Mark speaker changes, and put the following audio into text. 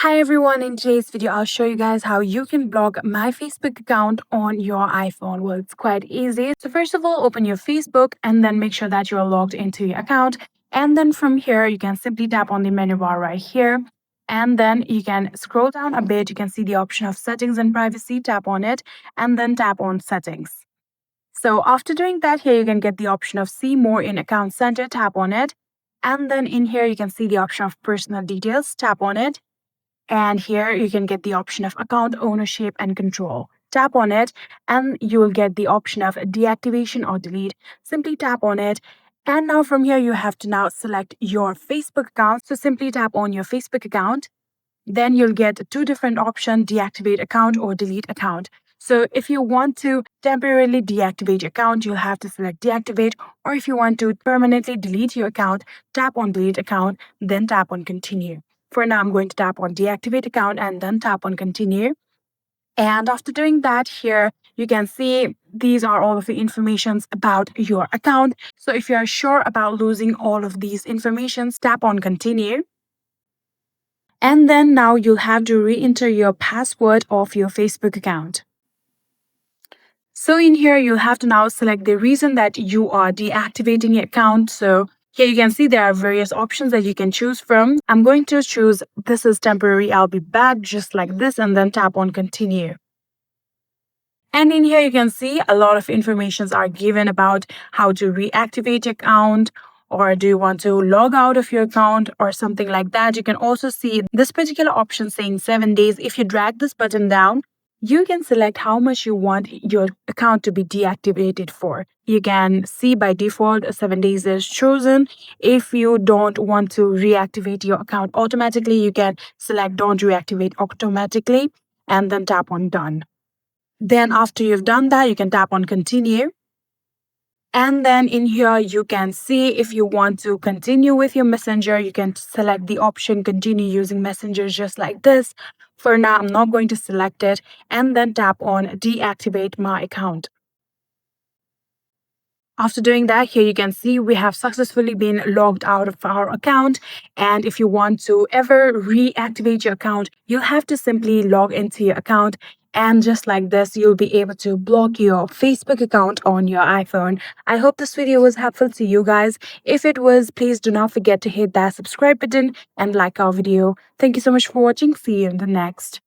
Speaker 1: Hi everyone, in today's video I'll show you guys how you can block my Facebook account on your iPhone. Well, it's quite easy. So first of all, open your Facebook and then make sure that you're logged into your account. And then from here, you can simply tap on the menu bar right here. And then you can scroll down a bit. You can see the option of settings and privacy. Tap on it and then tap on settings. So after doing that, here you can get the option of see more in account center. Tap on it. And then in here, you can see the option of personal details. Tap on it. And here you can get the option of account ownership and control. Tap on it and you will get the option of deactivation or delete. Simply tap on it. And now from here, you have to now select your Facebook account. So simply tap on your Facebook account. Then you'll get two different options, deactivate account or delete account. So if you want to temporarily deactivate your account, you'll have to select deactivate. Or if you want to permanently delete your account, tap on delete account, then tap on continue. For now, I'm going to tap on deactivate account and then tap on continue. And after doing that, here you can see these are all of the informations about your account. So if you are sure about losing all of these informations, tap on continue. And then now you'll have to re-enter your password of your Facebook account. So in here, you'll have to now select the reason that you are deactivating your account. So here you can see there are various options that you can choose from. I'm going to choose this is temporary, I'll be back, just like this, and then tap on continue. And in here, you can see a lot of informations are given about how to reactivate your account, or do you want to log out of your account or something like that. You can also see this particular option saying 7 days. If you drag this button down, you can select how much you want your account to be deactivated for. You can see by default 7 days is chosen. If you don't want to reactivate your account automatically, you can select don't reactivate automatically and then tap on done. Then after you've done that, you can tap on continue. And then in here, you can see if you want to continue with your messenger, you can select the option continue using messenger just like this. For now, I'm not going to select it and then tap on deactivate my account. After doing that, here you can see we have successfully been logged out of our account. And if you want to ever reactivate your account, you'll have to simply log into your account. And just like this, you'll be able to block your Facebook account on your iPhone. I hope this video was helpful to you guys. If it was, please do not forget to hit that subscribe button and like our video. Thank you so much for watching. See you in the next.